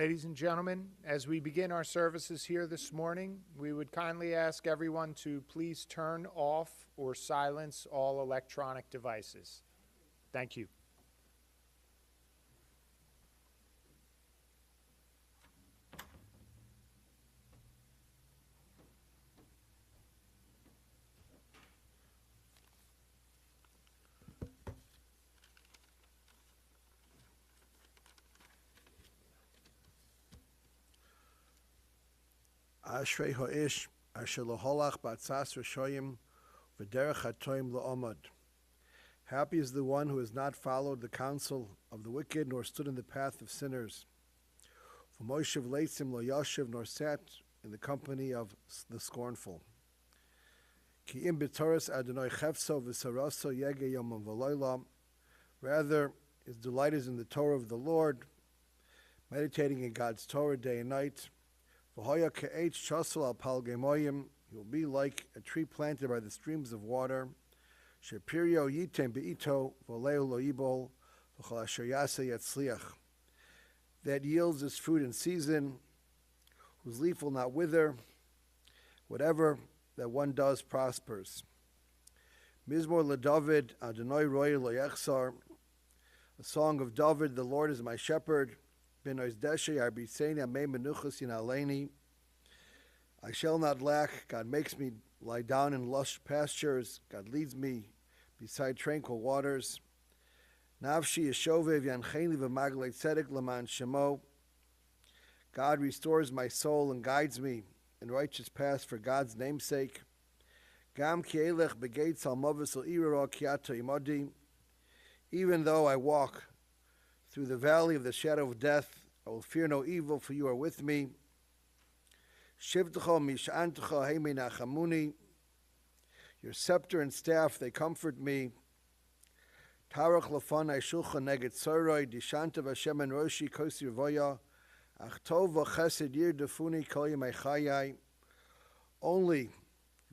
Ladies and gentlemen, as we begin our services here this morning, we would kindly ask everyone to please turn off or silence all electronic devices. Thank you. Ashrei haish asher loholach batzas rishoyim v'derech hatoim la'omad. Happy is the one who has not followed the counsel of the wicked, nor stood in the path of sinners. For Moshev leitzim lo yashiv, nor sat in the company of the scornful. Ki im b'toras Adonai chefso v'saraso yege yomam v'loyla. Rather, his delight is in the Torah of the Lord, meditating in God's Torah day and night. He will be like a tree planted by the streams of water. That yields its fruit in season, whose leaf will not wither. Whatever that one does prospers. Mizmor LeDavid, Adonai Roy Lo Yechsar. A song of David, the Lord is my shepherd. I shall not lack. God makes me lie down in lush pastures. God leads me beside tranquil waters. Nafshi yeshovev yancheni v'maglei tzedek l'man shemo. God restores my soul and guides me in righteous paths for God's namesake. Gam ki elech begates al movis al irara kiato imodi. Even though I walk through the valley of the shadow of death, I will fear no evil, for you are with me. Shivtecha mish'antecha heimei nachamuni. Your scepter and staff, they comfort me. Tarach lefanai shulchan neged tzoroi, dishantav Hashem en roshi kosi revoya, ach tov v'chesed yirdefuni kol yemei chayai. Only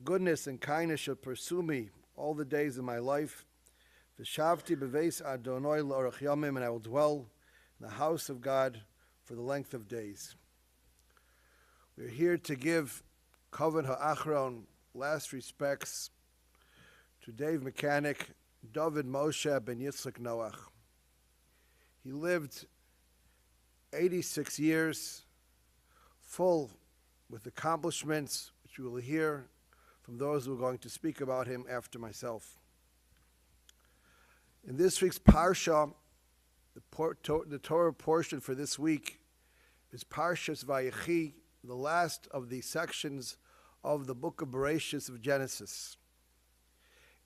goodness and kindness shall pursue me all the days of my life. V'shavti beveis Adonai l'orach yamim, and I will dwell in the house of God for the length of days. We're here to give Kavod Ha'achron last respects to Dave Micahnik, David Moshe ben Yitzchak Noach. He lived 86 years, full with accomplishments, which we will hear from those who are going to speak about him after myself. In this week's Parsha, the Torah portion for this week is Parshas Vayechi, the last of the sections of the book of Bereshis of Genesis.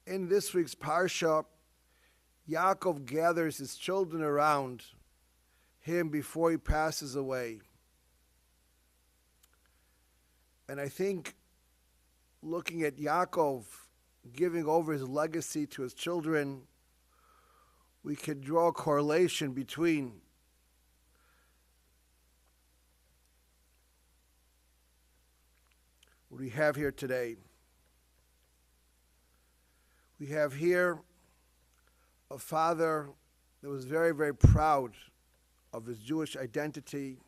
In this week's Parsha, Yaakov gathers his children around him before he passes away. And I think looking at Yaakov giving over his legacy to his children, we can draw a correlation between what we have here today. We have here a father that was very, very proud of his Jewish identity,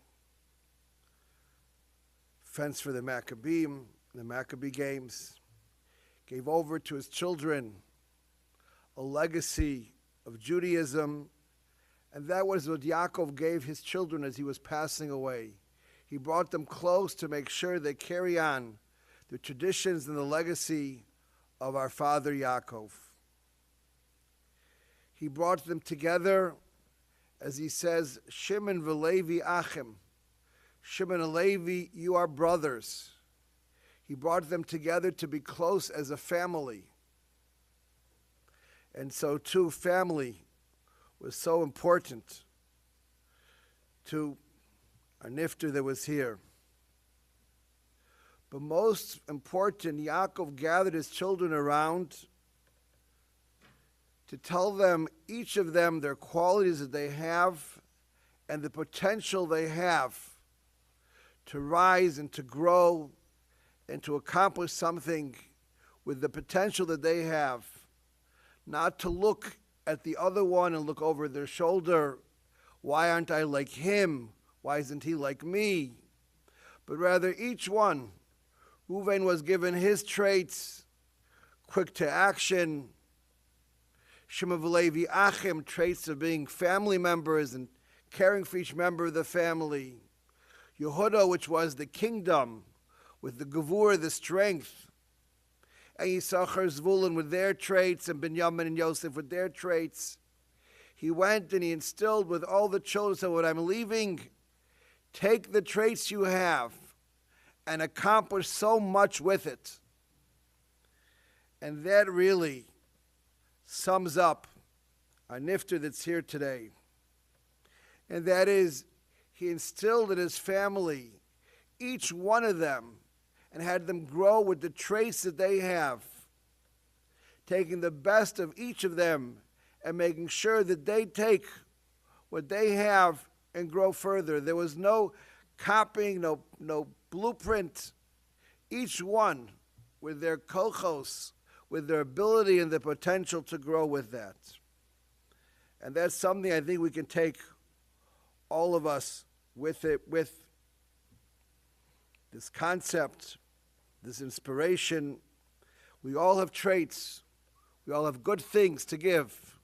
fenced for the Maccabees, the Maccabee Games, gave over to his children a legacy of Judaism, and that was what Yaakov gave his children as he was passing away. He brought them close to make sure they carry on the traditions and the legacy of our father Yaakov. He brought them together, as he says, Shimon v'Levi Achim. Shimon and Levi, you are brothers. He brought them together to be close as a family. And so too, family was so important to our nifter that was here. But most important, Yaakov gathered his children around to tell them, each of them, their qualities that they have and the potential they have to rise and to grow and to accomplish something with the potential that they have. Not to look at the other one and look over their shoulder. Why aren't I like him? Why isn't he like me? But rather each one, Reuven was given his traits, quick to action. Shimon v'Levi Achim, traits of being family members and caring for each member of the family. Yehuda, which was the kingdom, with the gevur, the strength. And Yisachar, Zvulun with their traits, and Binyamin and Yosef with their traits. He went and he instilled with all the children, so when I'm leaving, take the traits you have and accomplish so much with it. And that really sums up our nifter that's here today. And that is, he instilled in his family, each one of them, and had them grow with the traits that they have, taking the best of each of them and making sure that they take what they have and grow further. There was no copying, no blueprint. Each one with their kochos, with their ability and the potential to grow with that. And that's something I think we can take, all of us, with it, with this concept, this inspiration. We all have traits. We all have good things to give.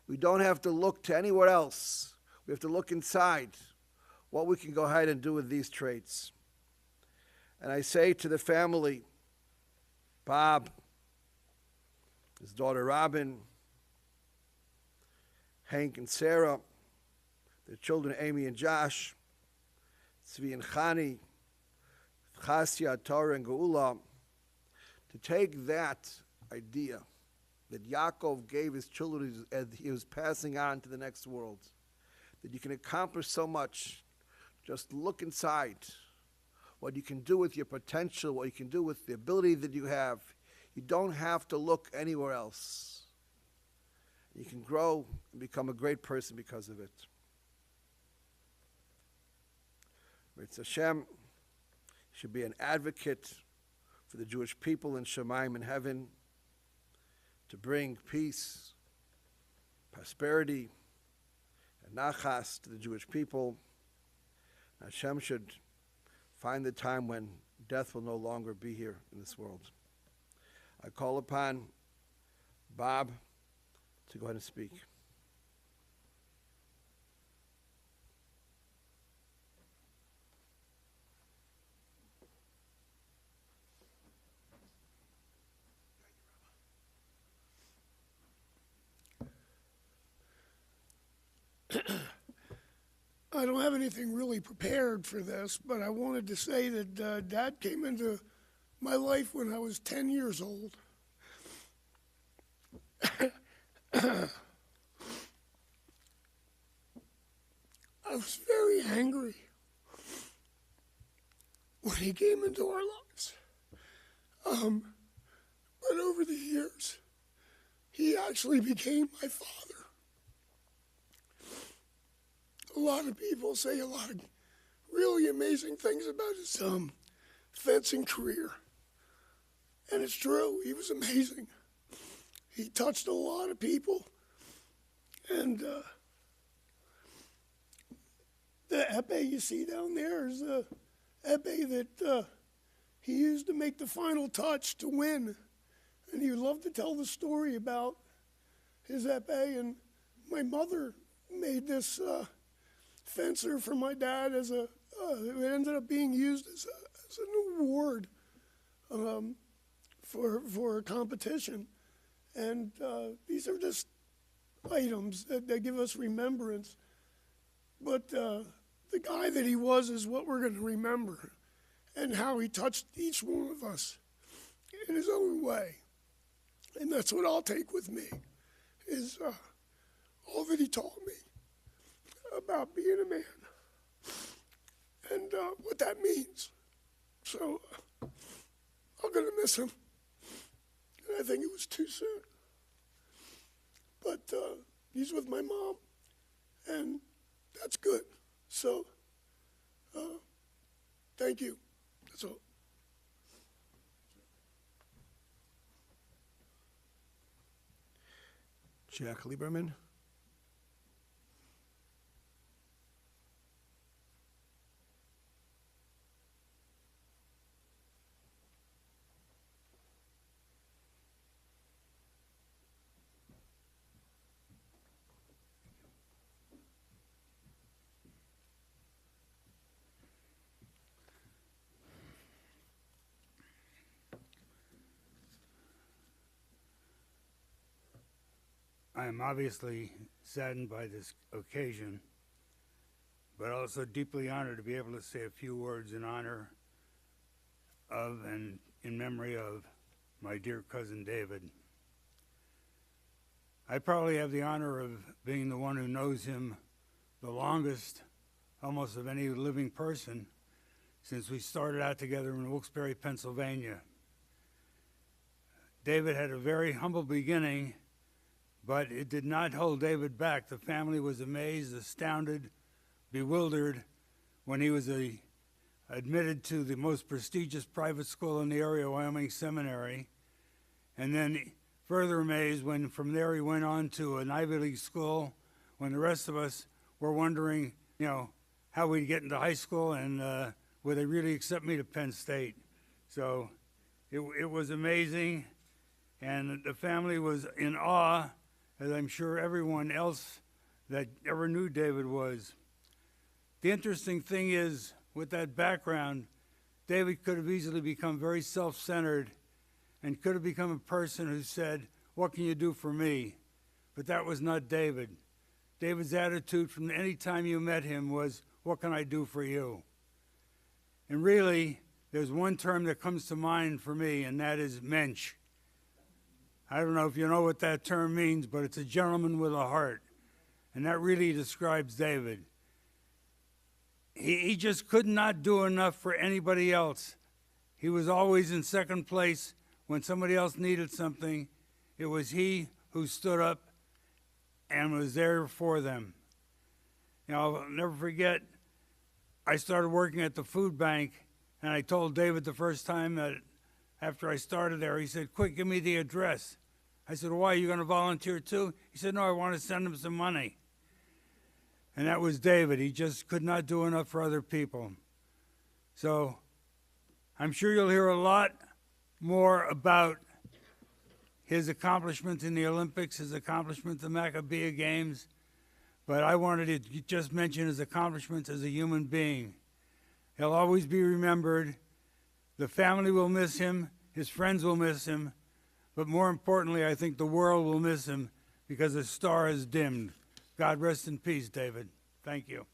We don't have to look to anywhere else. We have to look inside what we can go ahead and do with these traits. And I say to the family, Bob, his daughter Robin, Hank and Sarah, their children Amy and Josh, Tzvi and Chani, Chasya, Torah, and Geula, to take that idea that Yaakov gave his children as he was passing on to the next world, that you can accomplish so much. Just look inside what you can do with your potential, what you can do with the ability that you have. You don't have to look anywhere else. You can grow and become a great person because of it. Ritz Hashem should be an advocate for the Jewish people in Shemaim in heaven, to bring peace, prosperity, and nachas to the Jewish people. Hashem should find the time when death will no longer be here in this world. I call upon Bob to go ahead and speak. I don't have anything really prepared for this, but I wanted to say that Dad came into my life when I was 10 years old. I was very angry when he came into our lives. But over the years, he actually became my father. A lot of people say a lot of really amazing things about his fencing career. And it's true, he was amazing. He touched a lot of people. And the epee you see down there is the epee that he used to make the final touch to win. And he would love to tell the story about his epee. And my mother made this fencer for my dad as it ended up being used as an award for a competition. And these are just items that give us remembrance. But the guy that he was is what we're going to remember, and how he touched each one of us in his own way. And that's what I'll take with me, is all that he taught me about being a man and what that means. So I'm going to miss him. And I think it was too soon. But he's with my mom, and that's good. So thank you. That's all. Jack Lieberman. I am obviously saddened by this occasion, but also deeply honored to be able to say a few words in honor of and in memory of my dear cousin David. I probably have the honor of being the one who knows him the longest, almost of any living person, since we started out together in Wilkes-Barre, Pennsylvania. David had a very humble beginning, but it did not hold David back. The family was amazed, astounded, bewildered when he was admitted to the most prestigious private school in the area, Wyoming Seminary, and then further amazed when from there he went on to an Ivy League school, when the rest of us were wondering, how we'd get into high school and would they really accept me to Penn State. So it was amazing, and the family was in awe, as I'm sure everyone else that ever knew David was. The interesting thing is, with that background, David could have easily become very self-centered and could have become a person who said, "What can you do for me?" But that was not David. David's attitude from any time you met him was, "What can I do for you?" And really, there's one term that comes to mind for me, and that is mensch. I don't know if you know what that term means, but it's a gentleman with a heart. And that really describes David. He just could not do enough for anybody else. He was always in second place when somebody else needed something. It was he who stood up and was there for them. I'll never forget, I started working at the food bank, and I told David the first time that after I started there, he said, "Quick, give me the address." I said, "Why, are you going to volunteer too?" He said, "No, I want to send him some money." And that was David. He just could not do enough for other people. So I'm sure you'll hear a lot more about his accomplishments in the Olympics, his accomplishments in the Maccabea Games, but I wanted to just mention his accomplishments as a human being. He'll always be remembered. The family will miss him. His friends will miss him. But more importantly, I think the world will miss him because his star has dimmed. God rest in peace, David. Thank you.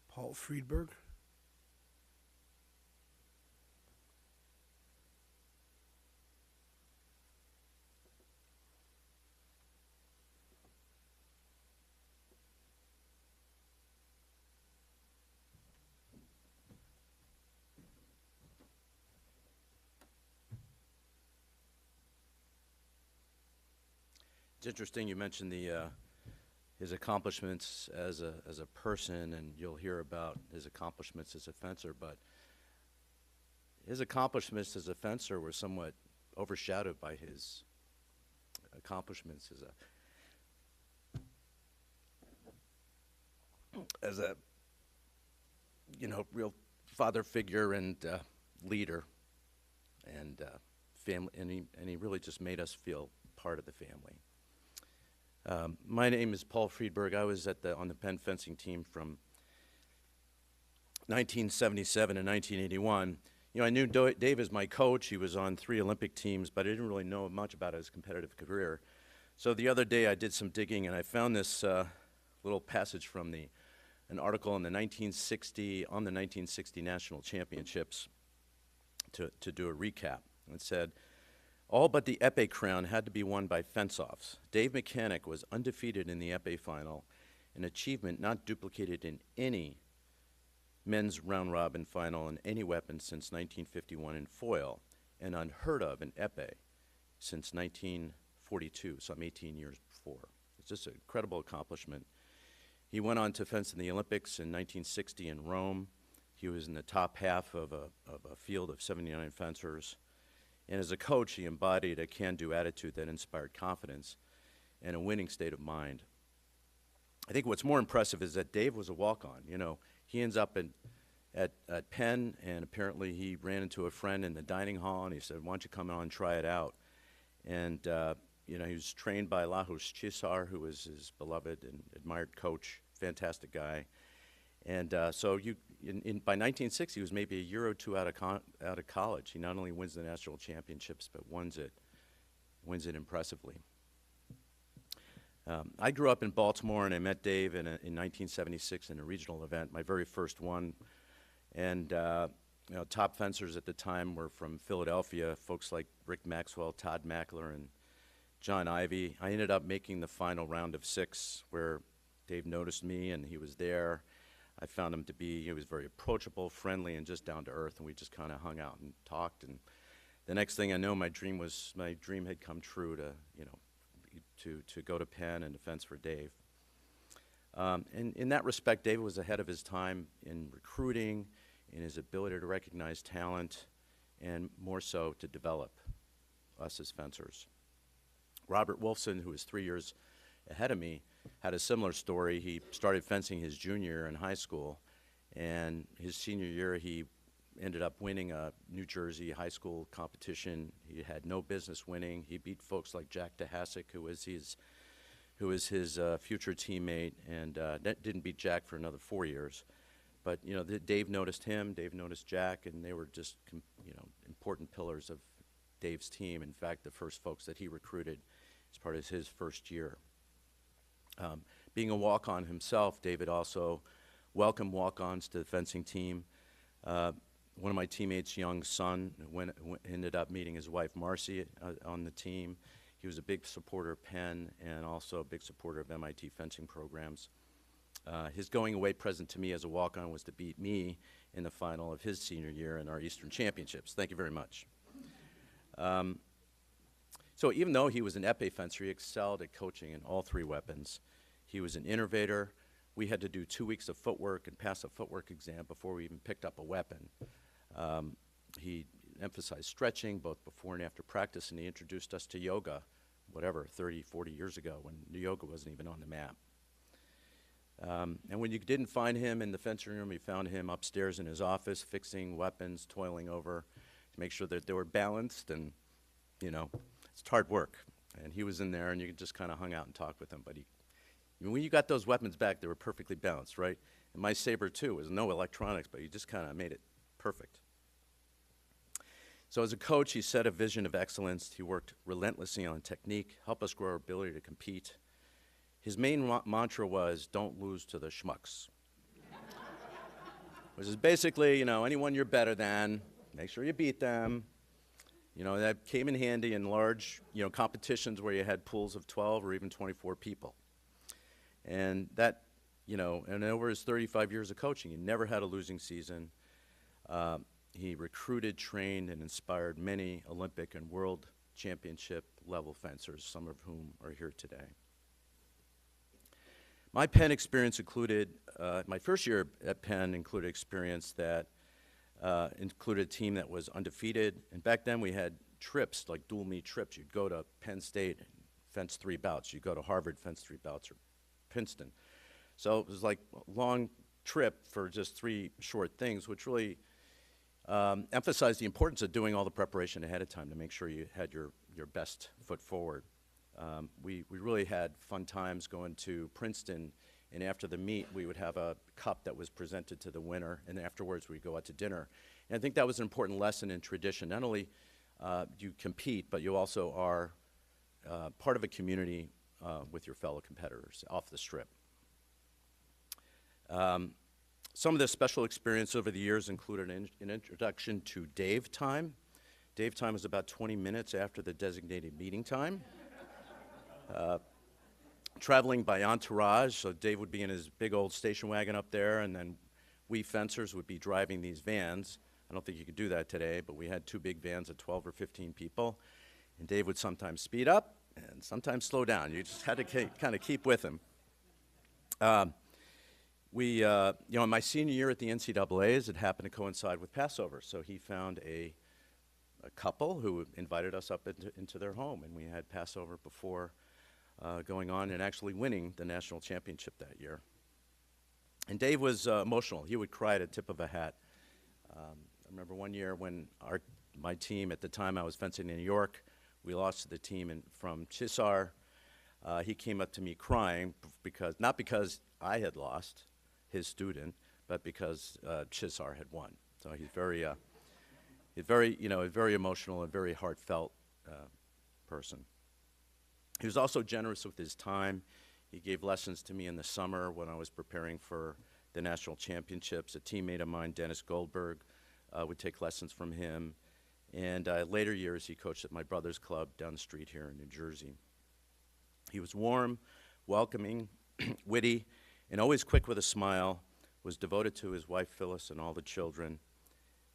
Paul Friedberg. It's interesting you mentioned his accomplishments as a person, and you'll hear about his accomplishments as a fencer, but his accomplishments as a fencer were somewhat overshadowed by his accomplishments as a real father figure and leader and family, and he really just made us feel part of the family. My name is Paul Friedberg. I was on the Penn fencing team from 1977 to 1981. I knew Dave as my coach. He was on 3 Olympic teams, but I didn't really know much about his competitive career. So the other day I did some digging, and I found this little passage from an article on the 1960 National Championships to do a recap. It said, "All but the épée crown had to be won by fence-offs. Dave Micahnik was undefeated in the épée final, an achievement not duplicated in any men's round-robin final in any weapon since 1951 in foil, and unheard of in épée since 1942, some 18 years before." It's just an incredible accomplishment. He went on to fence in the Olympics in 1960 in Rome. He was in the top half of a field of 79 fencers. And as a coach, he embodied a can-do attitude that inspired confidence and a winning state of mind. I think what's more impressive is that Dave was a walk-on. He ends up at Penn, and apparently he ran into a friend in the dining hall, and he said, "Why don't you come on and try it out?" And he was trained by Lajos Chisar, who was his beloved and admired coach, fantastic guy. And so by 1960, he was maybe a year or two out of college. He not only wins the national championships, but wins it impressively. I grew up in Baltimore, and I met Dave in 1976 in a regional event, my very first one. And top fencers at the time were from Philadelphia, folks like Rick Maxwell, Todd Mackler, and John Ivey. I ended up making the final round of 6, where Dave noticed me, and he was there. I found him to be, he was very approachable, friendly, and just down to earth, and we just kind of hung out and talked. And the next thing I know, my dream had come true to go to Penn and defense for Dave. And in that respect, David was ahead of his time in recruiting, in his ability to recognize talent, and more so to develop us as fencers. Robert Wolfson, who was 3 years ahead of me, had a similar story. He started fencing his junior year in high school, and his senior year he ended up winning a New Jersey high school competition. He had no business winning. He beat folks like Jack DeHasick, who was his future teammate, and that didn't beat Jack for another 4 years. But Dave noticed him, Dave noticed Jack, and they were just important pillars of Dave's team. In fact, the first folks that he recruited as part of his first year. Being a walk-on himself, David also welcomed walk-ons to the fencing team. One of my teammates' young son ended up meeting his wife, Marcy, on the team. He was a big supporter of Penn and also a big supporter of MIT fencing programs. His going-away present to me as a walk-on was to beat me in the final of his senior year in our Eastern Championships. Thank you very much. So even though he was an épée fencer, he excelled at coaching in all 3 weapons. He was an innovator. We had to do 2 weeks of footwork and pass a footwork exam before we even picked up a weapon. He emphasized stretching both before and after practice, and he introduced us to yoga, 30, 40 years ago, when yoga wasn't even on the map. And when you didn't find him in the fencing room, you found him upstairs in his office fixing weapons, toiling over to make sure that they were balanced, and it's hard work. And he was in there, and you just kind of hung out and talked with him. But when you got those weapons back, they were perfectly balanced, right? And my saber, too, was no electronics, but he just kind of made it perfect. So as a coach, he set a vision of excellence. He worked relentlessly on technique, helped us grow our ability to compete. His main mantra was, don't lose to the schmucks. Which is basically, anyone you're better than, make sure you beat them. That came in handy in large, competitions where you had pools of 12 or even 24 people. And that, and over his 35 years of coaching, he never had a losing season. He recruited, trained, and inspired many Olympic and world championship level fencers, some of whom are here today. My Penn experience included, my first year at Penn included experience that included a team that was undefeated. And back then we had trips, like dual meet trips. You'd go to Penn State and fence 3 bouts. You'd go to Harvard, fence 3 bouts, or Princeton. So it was like a long trip for just 3 short things, which really emphasized the importance of doing all the preparation ahead of time to make sure you had your best foot forward. We really had fun times going to Princeton, and after the meet, we would have a cup that was presented to the winner, and afterwards we'd go out to dinner. And I think that was an important lesson in tradition. Not only do you compete, but you also are part of a community with your fellow competitors off the strip. Some of the special experience over the years included an introduction to Dave time. Dave time is about 20 minutes after the designated meeting time. Traveling by entourage, so Dave would be in his big old station wagon up there, and then we fencers would be driving these vans. I don't think you could do that today, but we had 2 big vans of 12 or 15 people, and Dave would sometimes speed up and sometimes slow down. You just had to kind of keep with him. In my senior year at the NCAAs, it happened to coincide with Passover, so he found a couple who invited us up into their home, and we had Passover before going on and actually winning the national championship that year. And Dave was emotional. He would cry at a tip of a hat. I remember one year when my team, at the time I was fencing in New York, we lost to the team from Chisar. He came up to me crying, not because I had lost, his student, but because Chisar had won. So he's very, a very emotional and very heartfelt person. He was also generous with his time. He gave lessons to me in the summer when I was preparing for the national championships. A teammate of mine, Dennis Goldberg, would take lessons from him. And later years, he coached at my brother's club down the street here in New Jersey. He was warm, welcoming, witty, and always quick with a smile, was devoted to his wife Phyllis and all the children.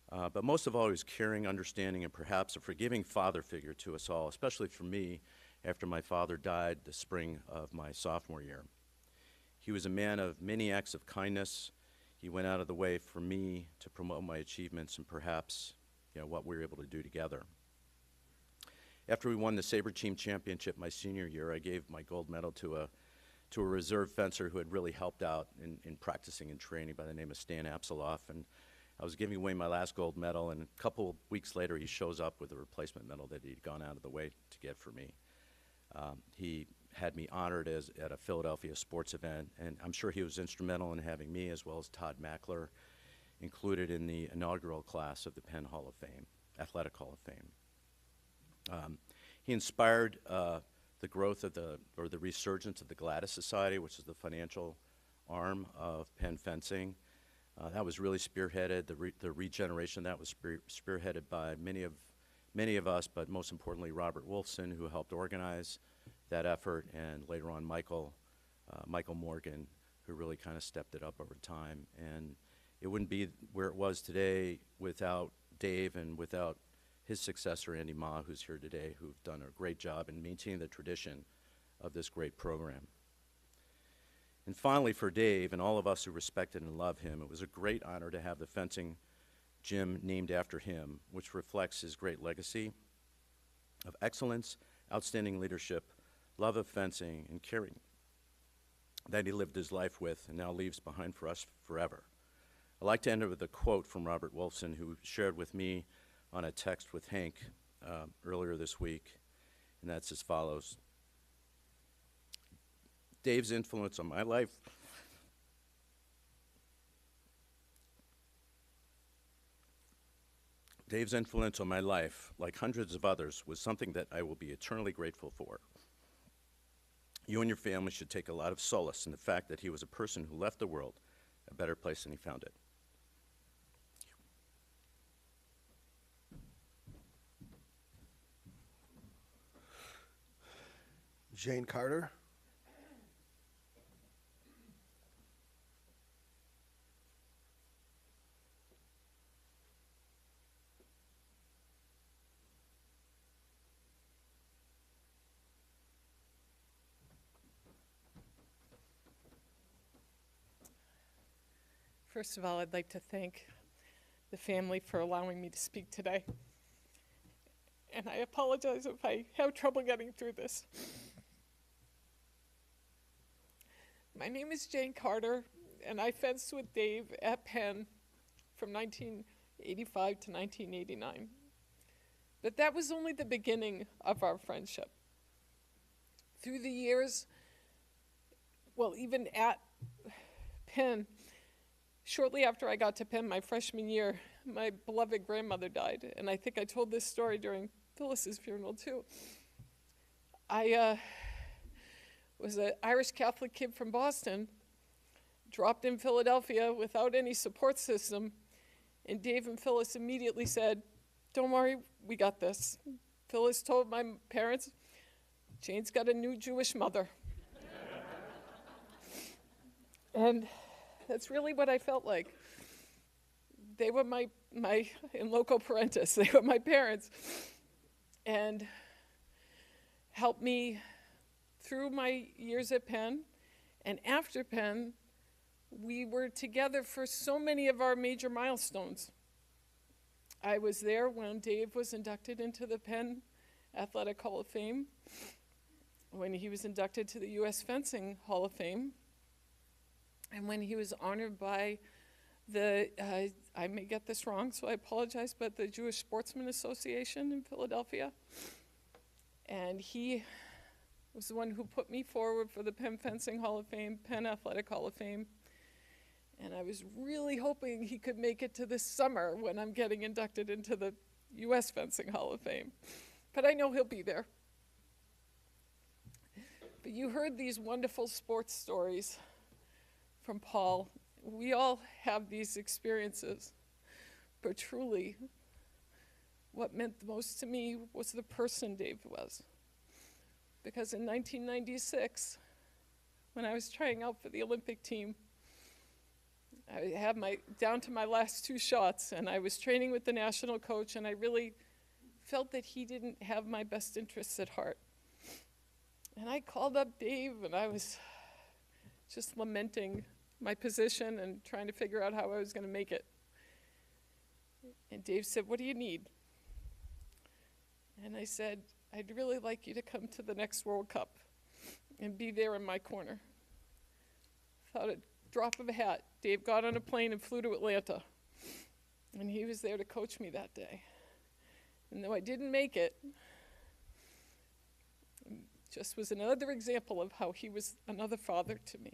But most of all, he was caring, understanding, and perhaps a forgiving father figure to us all, especially for me after my father died the spring of my sophomore year. He was a man of many acts of kindness. He went out of the way for me to promote my achievements and perhaps what we were able to do together. After we won the Sabre Team Championship my senior year, I gave my gold medal to a reserve fencer who had really helped out in practicing and training by the name of Stan Apsaloff. And I was giving away my last gold medal, and a couple of weeks later, he shows up with a replacement medal that he'd gone out of the way to get for me. He had me honored at a Philadelphia sports event, and I'm sure he was instrumental in having me, as well as Todd Mackler, included in the inaugural class of the Penn Hall of Fame, Athletic Hall of Fame. He inspired the growth of the resurgence of the Gladys Society, which is the financial arm of Penn fencing. That was really spearheaded. The regeneration that was spearheaded by many of us, but most importantly Robert Wolfson, who helped organize that effort, and later on Michael Morgan, who really kind of stepped it up over time. And it wouldn't be where it was today without Dave and without his successor, Andy Ma, who's here today, who've done a great job in maintaining the tradition of this great program. And finally, for Dave and all of us who respected and love him, it was a great honor to have the fencing gym named after him, which reflects his great legacy of excellence, outstanding leadership, love of fencing, and caring that he lived his life with and now leaves behind for us forever. I'd like to end with a quote from Robert Wolfson, who shared with me on a text with Hank earlier this week, and that's as follows. Dave's influence on my life like hundreds of others, was something that I will be eternally grateful for. You and your family should take a lot of solace in the fact that he was a person who left the world a better place than he found it. Jane Carter. First of all, I'd like to thank the family for allowing me to speak today. And I apologize if I have trouble getting through this. My name is Jane Carter, and I fenced with Dave at Penn from 1985 to 1989. But that was only the beginning of our friendship. Through the years, well, even at Penn, shortly after I got to Penn, my freshman year, my beloved grandmother died, and I think I told this story during Phyllis's funeral too. I was an Irish Catholic kid from Boston, dropped in Philadelphia without any support system, and Dave and Phyllis immediately said, "Don't worry, we got this." Phyllis told my parents, "Jane's got a new Jewish mother." And that's really what I felt like. They were my in loco parentis, they were my parents, and helped me through my years at Penn. And after Penn, we were together for so many of our major milestones. I was there when Dave was inducted into the Penn Athletic Hall of Fame, when he was inducted to the U.S. Fencing Hall of Fame, and when he was honored by the, I may get this wrong, so I apologize, but the Jewish Sportsman Association in Philadelphia. And he was the one who put me forward for the Penn Fencing Hall of Fame, Penn Athletic Hall of Fame. And I was really hoping he could make it to this summer when I'm getting inducted into the U.S. Fencing Hall of Fame. But I know he'll be there. But you heard these wonderful sports stories from Paul. We all have these experiences. But truly, what meant the most to me was the person Dave was. Because in 1996, when I was trying out for the Olympic team, I had down to my last 2 shots, and I was training with the national coach, and I really felt that he didn't have my best interests at heart. And I called up Dave, and I was just lamenting my position and trying to figure out how I was going to make it. And Dave said, "What do you need?" And I said, "I'd really like you to come to the next World Cup and be there in my corner." Without a drop of a hat, Dave got on a plane and flew to Atlanta. And he was there to coach me that day. And though I didn't make it, just was another example of how he was another father to me.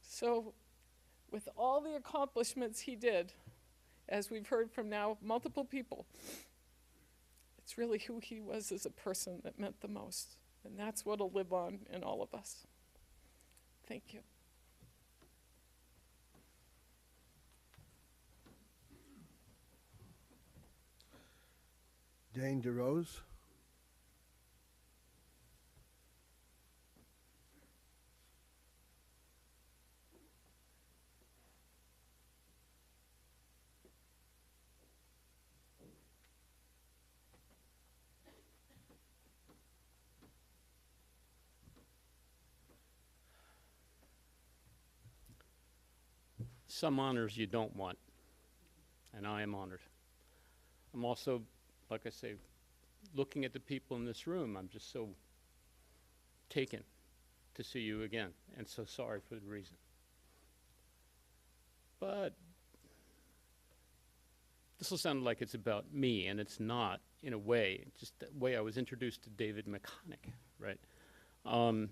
So, with all the accomplishments he did, as we've heard from now multiple people, it's really who he was as a person that meant the most. And that's what'll live on in all of us. Thank you. Dane DeRose. Some honors you don't want, and I am honored. I'm also, like I say, looking at the people in this room, I'm just so taken to see you again, and so sorry for the reason. But this will sound like it's about me, and it's not, in a way, just the way I was introduced to David Micahnik, right? While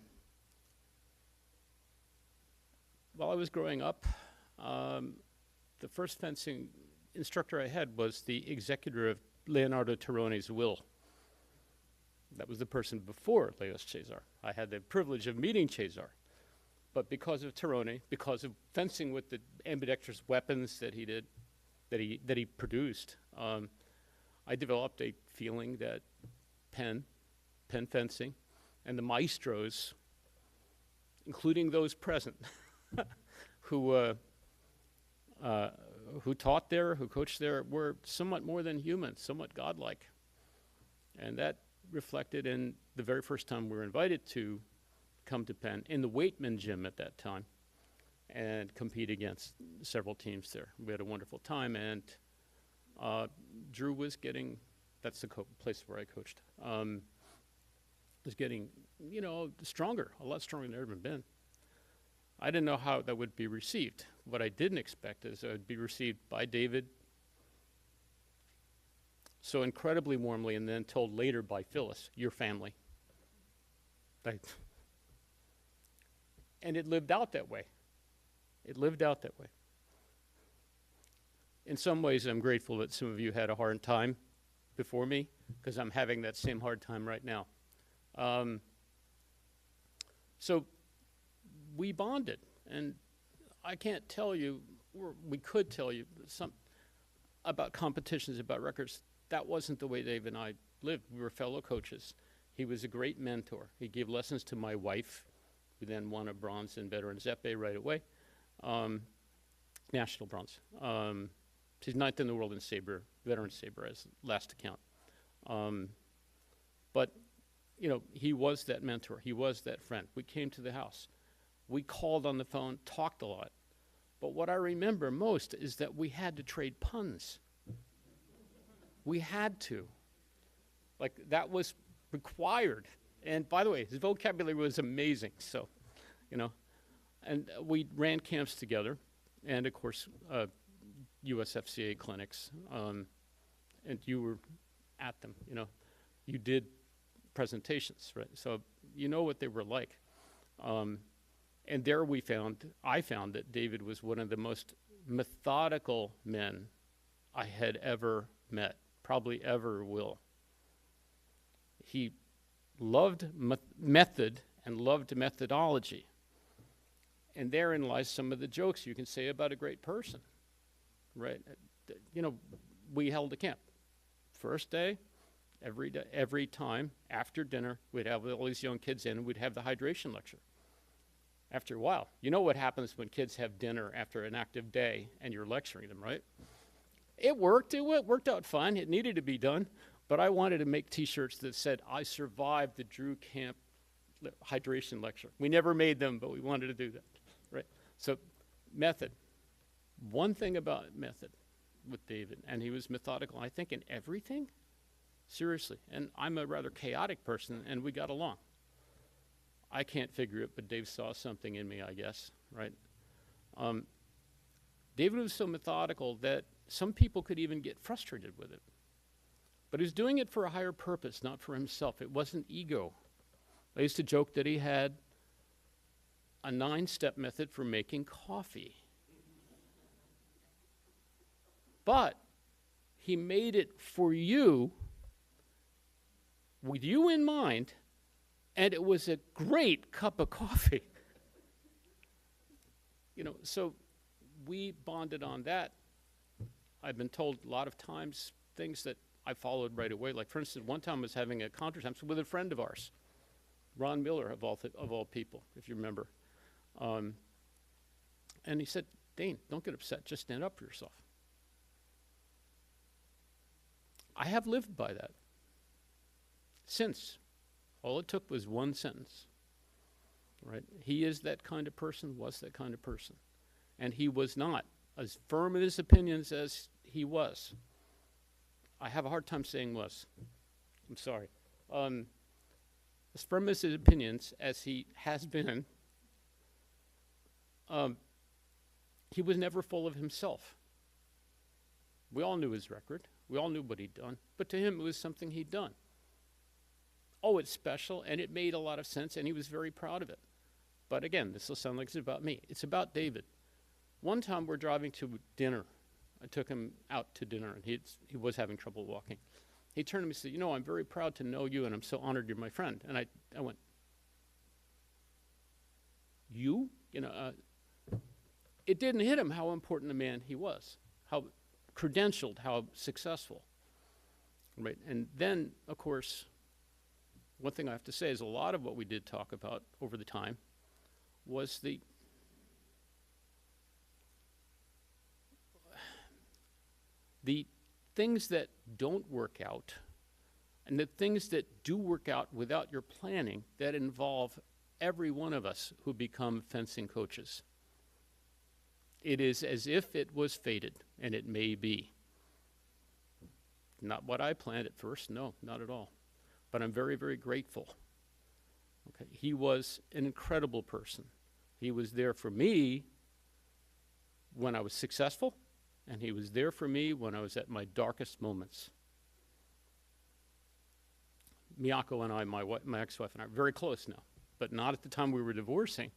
I was growing up, the first fencing instructor I had was the executor of Leonardo Tarone's will. That was the person before Leos Cesar. I had the privilege of meeting Cesar. But because of Tarone, because of fencing with the ambidextrous weapons that he did, that he produced, I developed a feeling that pen fencing, and the maestros, including those present, who taught there, who coached there, were somewhat more than human, somewhat godlike. And that reflected in the very first time we were invited to come to Penn, in the Waitman gym at that time, and compete against several teams there. We had a wonderful time, and Drew was getting, that's the place where I coached, was getting, stronger, a lot stronger than I'd ever been. I didn't know how that would be received. What I didn't expect is it would be received by David so incredibly warmly, and then told later by Phyllis, your family. And it lived out that way. It lived out that way. In some ways, I'm grateful that some of you had a hard time before me, because I'm having that same hard time right now. So we bonded, and I can't tell you, or we could tell you some about competitions, about records. That wasn't the way Dave and I lived. We were fellow coaches. He was a great mentor. He gave lessons to my wife, who then won a bronze in veterans épée right away, national bronze. She's ninth in the world in saber, veteran saber, as last account. But he was that mentor. He was that friend. We came to the house. We called on the phone, talked a lot. But what I remember most is that we had to trade puns. We had to. Like, that was required. And by the way, his vocabulary was amazing. So, and we ran camps together, and of course, USFCA clinics. And you were at them. You did presentations, right? So you know what they were like. And there I found that David was one of the most methodical men I had ever met, probably ever will. He loved method and loved methodology. And therein lies some of the jokes you can say about a great person, right? You know, we held a camp. First day, every time after dinner, we'd have all these young kids in and we'd have the hydration lecture. After a while, you know what happens when kids have dinner after an active day and you're lecturing them, right? It worked out fine. It needed to be done, but I wanted to make t-shirts that said, I survived the Drew Camp hydration lecture. We never made them, but we wanted to do that, right? So method. One thing about method with David, and he was methodical, I think, in everything. Seriously. And I'm a rather chaotic person, and we got along. I can't figure it, but Dave saw something in me, I guess, right? David was so methodical that some people could even get frustrated with it. But he was doing it for a higher purpose, not for himself. It wasn't ego. I used to joke that he had a 9-step method for making coffee. But he made it for you, with you in mind, and it was a great cup of coffee. You know, so we bonded on that. I've been told a lot of times things that I followed right away. Like, for instance, one time I was having a conference with a friend of ours, Ron Miller, of all people, if you remember. And he said, Dane, don't get upset. Just stand up for yourself. I have lived by that since. All it took was one sentence, right? He is that kind of person, was that kind of person. And he was not as firm in his opinions as he was. I have a hard time saying was. I'm sorry. As firm as his opinions as he has been, he was never full of himself. We all knew his record. We all knew what he'd done. But to him, it was something he'd done. Oh, it's special, and it made a lot of sense, and he was very proud of it. But again, this will sound like it's about me. It's about David. One time we're driving to dinner. I took him out to dinner, and he was having trouble walking. He turned to me and said, you know, I'm very proud to know you, and I'm so honored you're my friend. And I went, you? You know, it didn't hit him how important a man he was, how credentialed, how successful. Right? And then, of course, one thing I have to say is a lot of what we did talk about over the time was the things that don't work out and the things that do work out without your planning that involve every one of us who become fencing coaches. It is as if it was fated, and it may be. Not what I planned at first, no, not at all. But I'm very, very grateful. Okay, he was an incredible person. He was there for me when I was successful, and he was there for me when I was at my darkest moments. Miyako and I, my ex-wife and I, are very close now, but not at the time we were divorcing.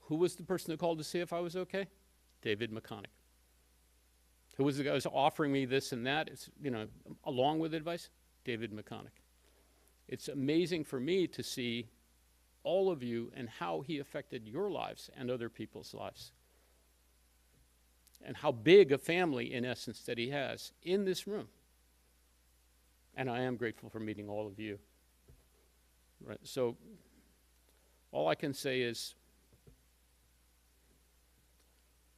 Who was the person that called to see if I was okay? David Micahnik. Who was the guy who was offering me this and that, along with advice? David Micahnik. It's amazing for me to see all of you and how he affected your lives and other people's lives. And how big a family, in essence, that he has in this room. And I am grateful for meeting all of you. Right, so all I can say is,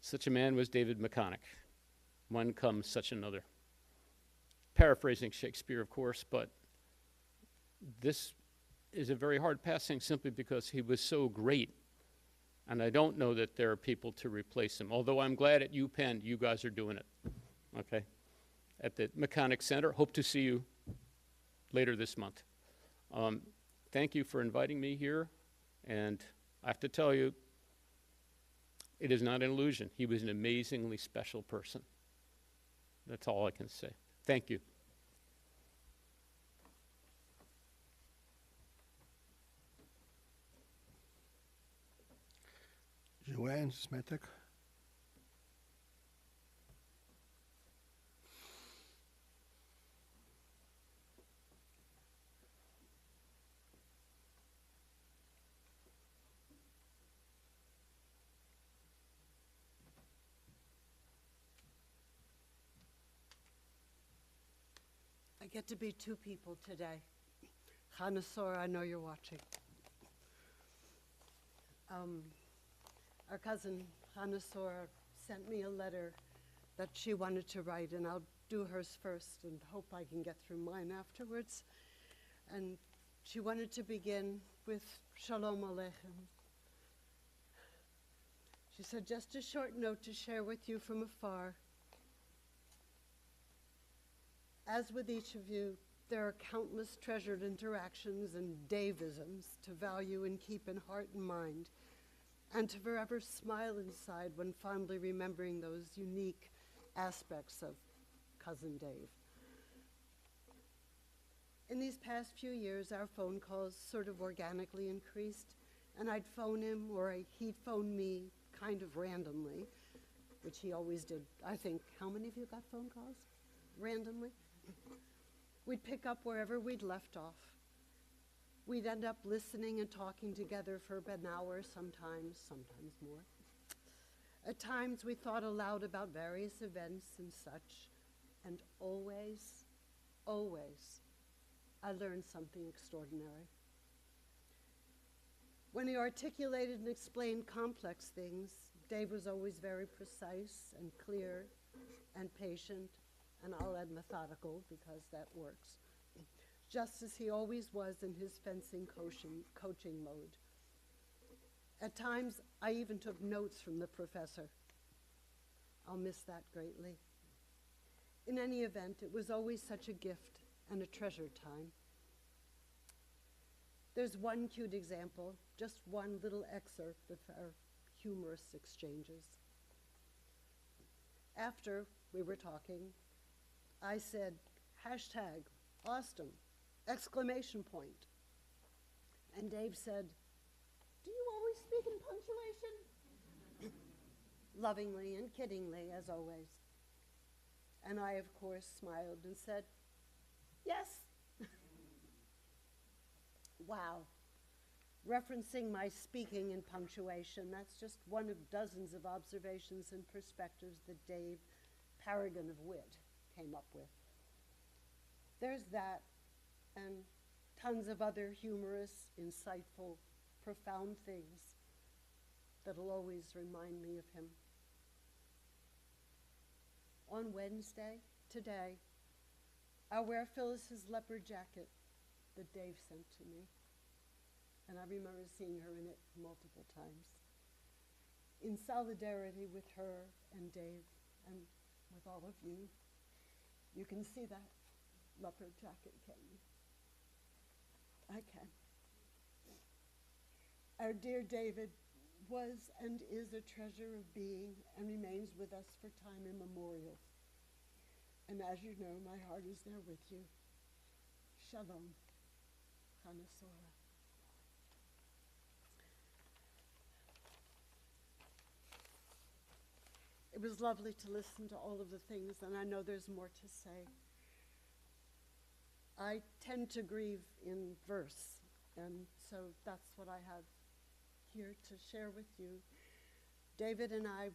such a man was David Micahnik. One comes such another. Paraphrasing Shakespeare, of course, but this is a very hard passing simply because he was so great. And I don't know that there are people to replace him, although I'm glad at UPenn you guys are doing it, okay? At the Micahnik Center. Hope to see you later this month. Thank you for inviting me here, and I have to tell you, it is not an illusion. He was an amazingly special person. That's all I can say. Thank you. Gwen Smetek. I get to be two people today. Chanasor, I know you're watching. Our cousin Chanasor sent me a letter that she wanted to write, and I'll do hers first and hope I can get through mine afterwards. And she wanted to begin with Shalom Aleichem. She said, just a short note to share with you from afar. As with each of you, there are countless treasured interactions and Davisms to value and keep in heart and mind, and to forever smile inside when fondly remembering those unique aspects of Cousin Dave. In these past few years, our phone calls sort of organically increased, and I'd phone him or he'd phone me kind of randomly, which he always did. I think, how many of you got phone calls? Randomly? We'd pick up wherever we'd left off. We'd end up listening and talking together for about an hour, sometimes more. At times, we thought aloud about various events and such, and always, I learned something extraordinary. When he articulated and explained complex things, Dave was always very precise and clear and patient, and I'll add methodical because that works, just as he always was in his fencing coaching mode. At times, I even took notes from the professor. I'll miss that greatly. In any event, it was always such a gift and a treasured time. There's one cute example, just one little excerpt of our humorous exchanges. After we were talking, I said, hashtag Austin, exclamation point. And Dave said, do you always speak in punctuation? Lovingly and kiddingly, as always. And I, of course, smiled and said, yes. Wow. Referencing my speaking in punctuation, that's just one of dozens of observations and perspectives that Dave, paragon of wit, came up with. There's that, and tons of other humorous, insightful, profound things that'll always remind me of him. On Wednesday, today, I'll wear Phyllis's leopard jacket that Dave sent to me, and I remember seeing her in it multiple times. In solidarity with her and Dave and with all of you, you can see that leopard jacket, can you? I can. Our dear David was and is a treasure of being and remains with us for time immemorial. And as you know, my heart is there with you. Shalom. Chanasora. It was lovely to listen to all of the things, and I know there's more to say. I tend to grieve in verse, and so that's what I have here to share with you. David and I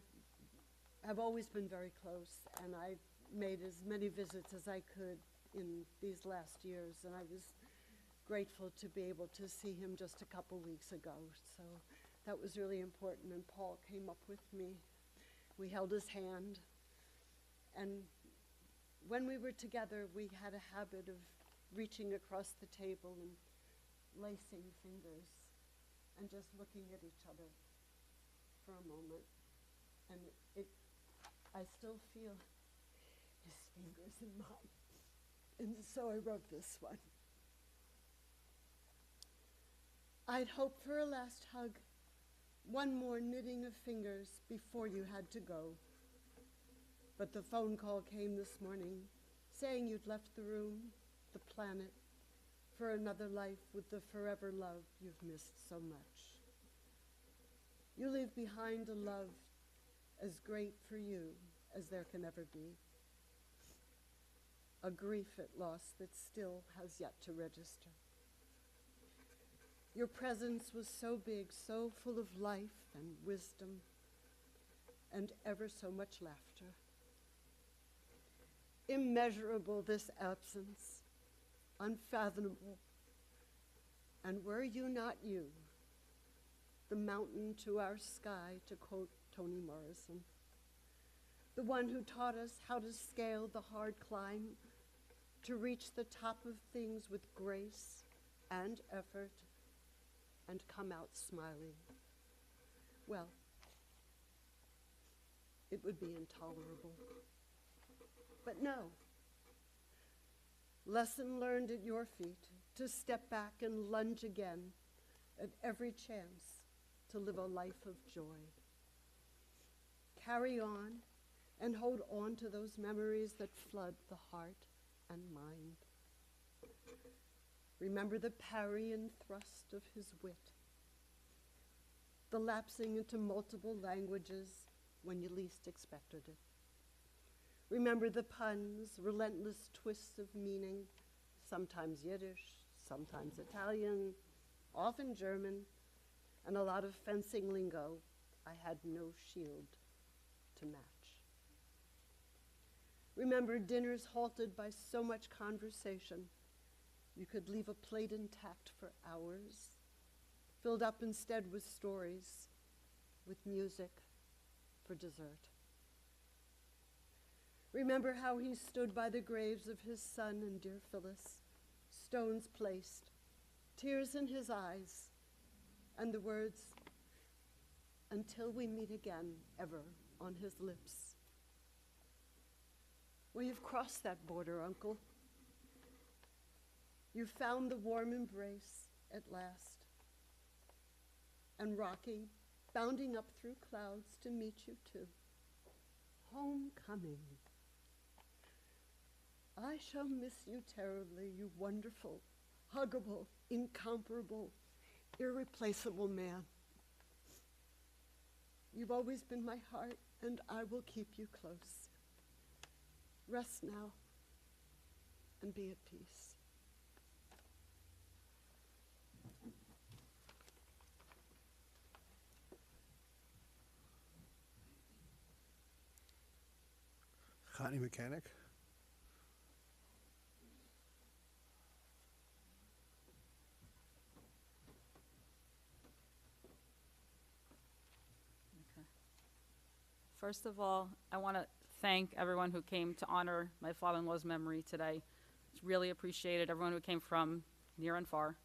have always been very close, and I made as many visits as I could in these last years, and I was grateful to be able to see him just a couple weeks ago. So that was really important, and Paul came up with me. We held his hand, and when we were together, we had a habit of reaching across the table and lacing fingers and just looking at each other for a moment. And I still feel his fingers in mine. And so I wrote this one. I'd hoped for a last hug, one more knitting of fingers before you had to go. But the phone call came this morning saying you'd left the room, the planet, for another life with the forever love you've missed so much. You leave behind a love as great for you as there can ever be. A grief at loss that still has yet to register. Your presence was so big, so full of life and wisdom, and ever so much laughter. Immeasurable this absence, unfathomable. And were you not you, the mountain to our sky, to quote Toni Morrison, the one who taught us how to scale the hard climb, to reach the top of things with grace and effort, and come out smiling. Well, it would be intolerable. But no. Lesson learned at your feet, to step back and lunge again at every chance to live a life of joy. Carry on and hold on to those memories that flood the heart and mind. Remember the parry and thrust of his wit, the lapsing into multiple languages when you least expected it. Remember the puns, relentless twists of meaning, sometimes Yiddish, sometimes Italian, often German, and a lot of fencing lingo I had no shield to match. Remember dinners halted by so much conversation you could leave a plate intact for hours, filled up instead with stories, with music for dessert. Remember how he stood by the graves of his son and dear Phyllis, stones placed, tears in his eyes, and the words, "Until we meet again, ever," on his lips. Well, you've crossed that border, Uncle. You found the warm embrace at last. And Rocky, bounding up through clouds to meet you too. Homecoming. I shall miss you terribly, you wonderful, huggable, incomparable, irreplaceable man. You've always been my heart, and I will keep you close. Rest now and be at peace. Micahnik. First of all, I want to thank everyone who came to honor my father-in-law's memory today. It's really appreciated, everyone who came from near and far.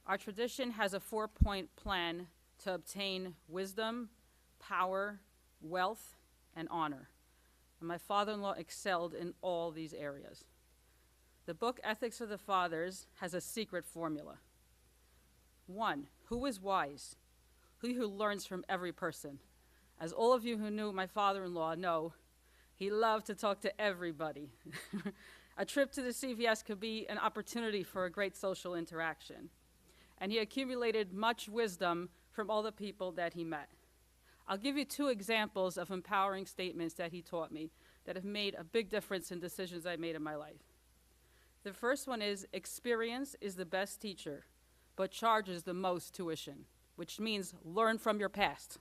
Our tradition has a 4-point plan to obtain wisdom, power, wealth, and honor. And my father-in-law excelled in all these areas. The book Ethics of the Fathers has a secret formula. 1, who is wise? He who learns from every person. As all of you who knew my father-in-law know, he loved to talk to everybody. A trip to the CVS could be an opportunity for a great social interaction. And he accumulated much wisdom from all the people that he met. I'll give you 2 examples of empowering statements that he taught me that have made a big difference in decisions I made in my life. The first one is, experience is the best teacher, but charges the most tuition, which means learn from your past.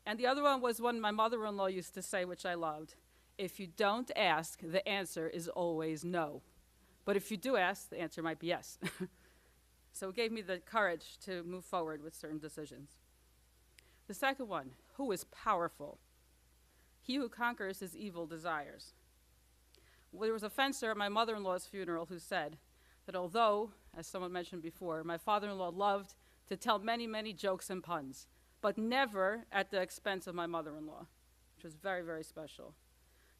And the other one was one my mother-in-law used to say, which I loved. If you don't ask, the answer is always no. But if you do ask, the answer might be yes. So it gave me the courage to move forward with certain decisions. The second one, who is powerful? He who conquers his evil desires. Well, there was a fencer at my mother-in-law's funeral who said that although, as someone mentioned before, my father-in-law loved to tell many, many jokes and puns, but never at the expense of my mother-in-law, which was very, very special.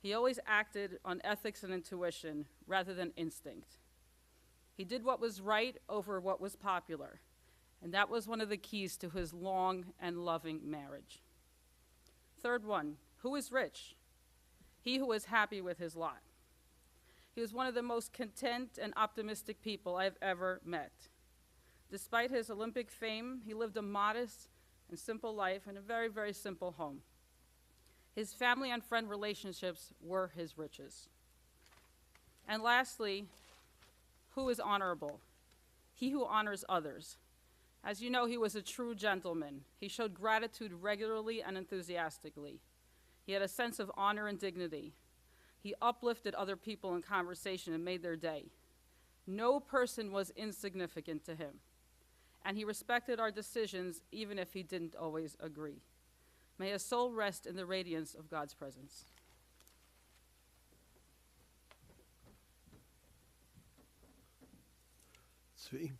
He always acted on ethics and intuition rather than instinct. He did what was right over what was popular, and that was one of the keys to his long and loving marriage. Third one, who is rich? He who is happy with his lot. He was one of the most content and optimistic people I've ever met. Despite his Olympic fame, he lived a modest and simple life in a very, very simple home. His family and friend relationships were his riches. And lastly, who is honorable? He who honors others. As you know, he was a true gentleman. He showed gratitude regularly and enthusiastically. He had a sense of honor and dignity. He uplifted other people in conversation and made their day. No person was insignificant to him. And he respected our decisions even if he didn't always agree. May his soul rest in the radiance of God's presence. Tzvi.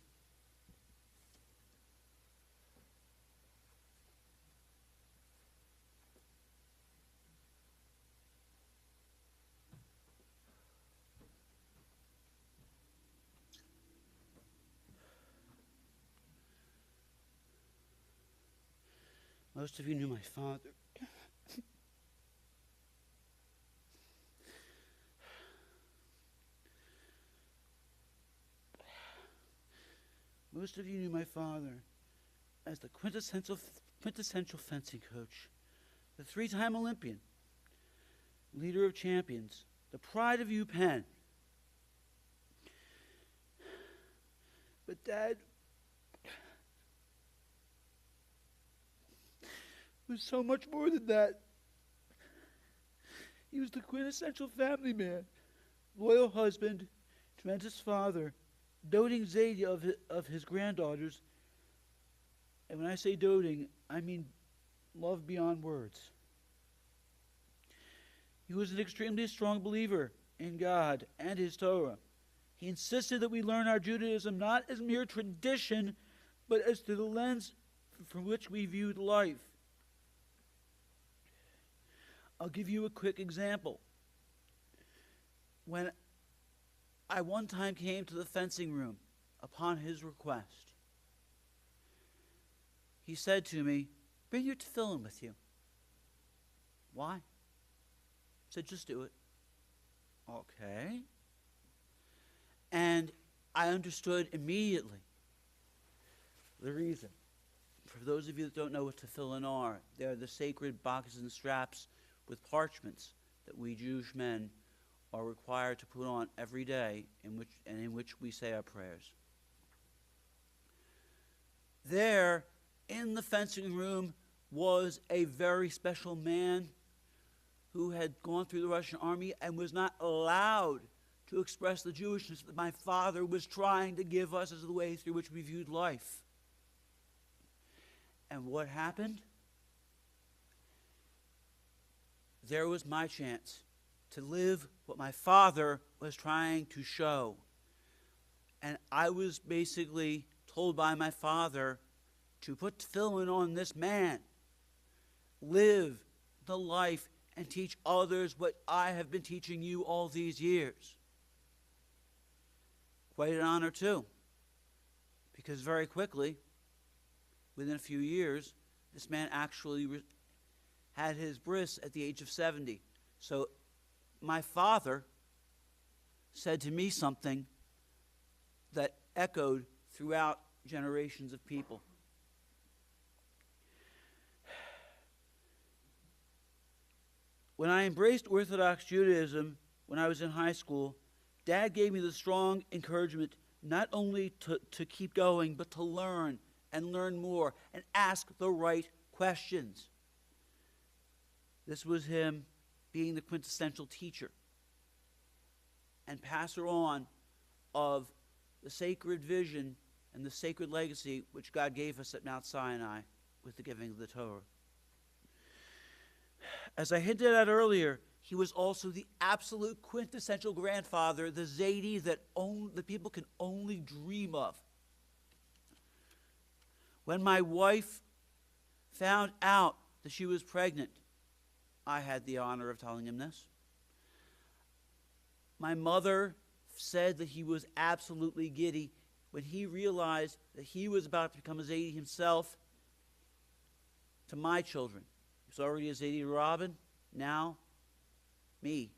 Most of you knew my father. Most of you knew my father as the quintessential fencing coach, the three-time Olympian, leader of champions, the pride of UPenn. But Dad was so much more than that. He was the quintessential family man, loyal husband, tremendous father, doting Zadie of his granddaughters. And when I say doting, I mean love beyond words. He was an extremely strong believer in God and his Torah. He insisted that we learn our Judaism not as mere tradition, but as through the lens from which we viewed life. I'll give you a quick example. When I one time came to the fencing room upon his request, he said to me, "Bring your tefillin with you." Why? I said, "Just do it." Okay. And I understood immediately the reason. For those of you that don't know what tefillin are, they're the sacred boxes and straps with parchments that we Jewish men are required to put on every day in which we say our prayers. There, in the fencing room, was a very special man who had gone through the Russian army and was not allowed to express the Jewishness that my father was trying to give us as the way through which we viewed life. And what happened? There was my chance to live what my father was trying to show. And I was basically told by my father to put tefillin on this man, live the life, and teach others what I have been teaching you all these years. Quite an honor, too, because very quickly, within a few years, this man actually had his bris at the age of 70. So my father said to me something that echoed throughout generations of people. When I embraced Orthodox Judaism when I was in high school, Dad gave me the strong encouragement not only to keep going, but to learn and learn more and ask the right questions. This was him being the quintessential teacher and passer on of the sacred vision and the sacred legacy which God gave us at Mount Sinai with the giving of the Torah. As I hinted at earlier, he was also the absolute quintessential grandfather, the Zadie that people can only dream of. When my wife found out that she was pregnant, I had the honor of telling him this. My mother said that he was absolutely giddy when he realized that he was about to become a Zadie himself to my children. He was already a Zadie to Robin, now me.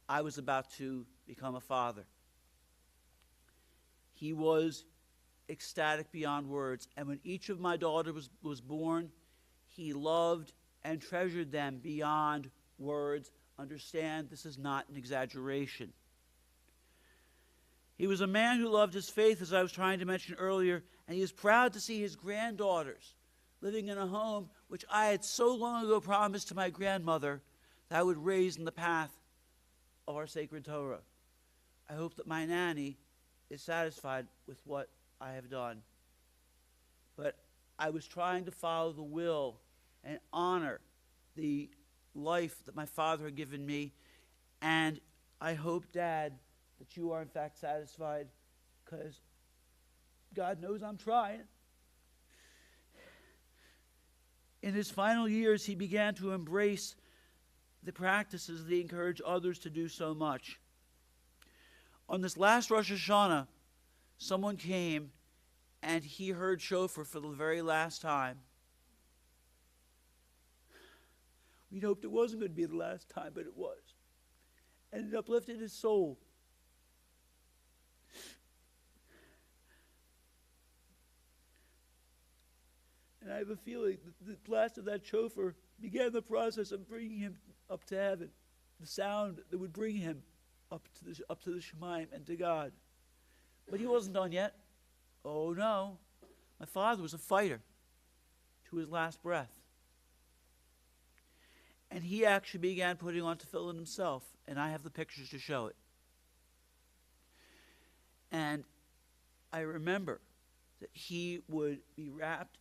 I was about to become a father. He was ecstatic beyond words. And when each of my daughters was born, he loved and treasured them beyond words. Understand, this is not an exaggeration. He was a man who loved his faith, as I was trying to mention earlier, and he was proud to see his granddaughters living in a home which I had so long ago promised to my grandmother that I would raise in the path of our sacred Torah. I hope that my nanny is satisfied with what I have done. But I was trying to follow the will and honor the life that my father had given me, and I hope, Dad, that you are in fact satisfied, because God knows I'm trying. In his final years, he began to embrace the practices that he encouraged others to do so much. On this last Rosh Hashanah, someone came and he heard shofar for the very last time. We hoped it wasn't going to be the last time, but it was. And it uplifted his soul. And I have a feeling that the blast of that shofar began the process of bringing him up to heaven, the sound that would bring him up to the Shemaim and to God. But he wasn't done yet. Oh no, my father was a fighter to his last breath. And he actually began putting on tefillin himself, and I have the pictures to show it. And I remember that he would be wrapped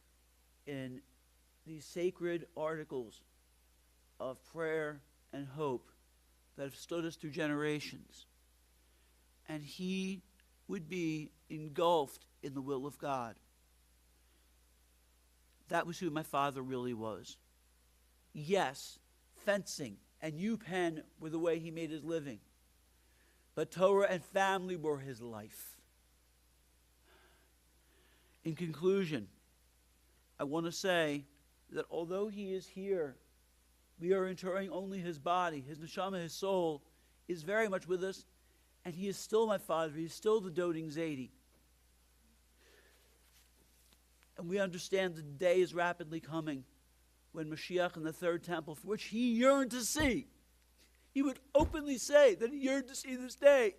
in these sacred articles of prayer and hope that have stood us through generations. And he would be engulfed in the will of God. That was who my father really was. Yes, fencing and UPenn were the way he made his living. But Torah and family were his life. In conclusion, I want to say that although he is here, we are interring only his body. His neshama, his soul, is very much with us, and he is still my father. He is still the doting Zadie. And we understand the day is rapidly coming when Mashiach in the third temple, for which he yearned to see, he would openly say that he yearned to see this day.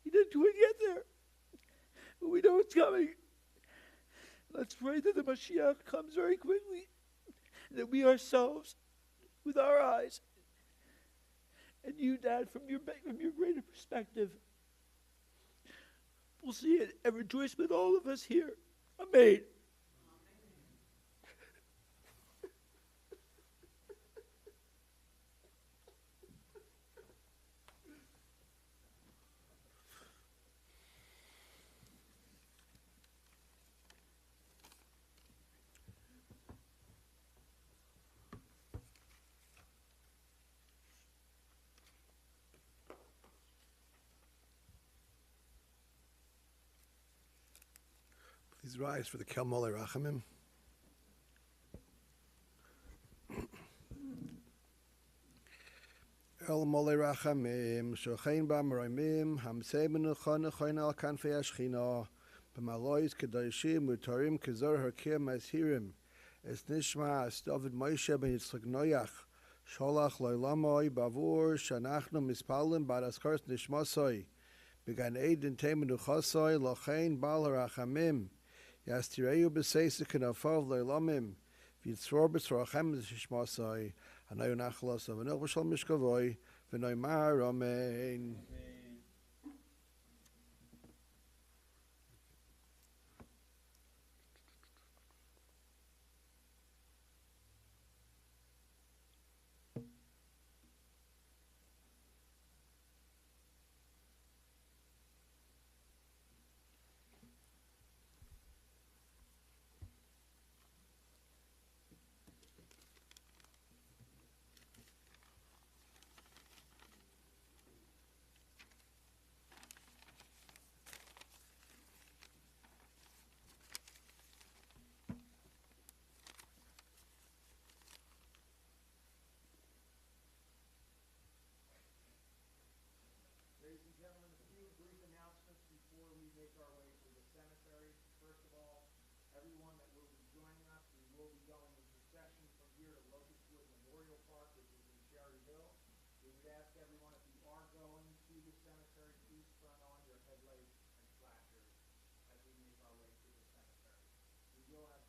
He didn't quite get there, but we know it's coming. Let's pray that the Mashiach comes very quickly, that we ourselves, with our eyes, and you, Dad, from your greater perspective, will see it and rejoice with all of us here. Amen. Please rise for the Kel Molei Rachamim. El Molei Rachamim, Shochein B'Amoraimim, Hamsei Menuchon Nechoin Al Kanfei Ashchina, B'Malois Kedoshim Mutarim Kezor Harkim Azhirim, Es Nishma Es David Moshe Ben Yitzchak Noach, Sholach Loilamoi Bavur Shanachnu Mispalim Baraskars Nishmasoi, Began Eidin Temenuchasoi Lochein Bal Harachamim, Yastireyu b'seisa k'nafov le'lamim, v'yitzror b'tzorachem z'shishmasai, hanayu nachlos avanoch b'shal mishkavoi, v'noymar amen. ask everyone, if you are going to the cemetery, please turn on your headlights and flashers as we make our way to the cemetery. We will have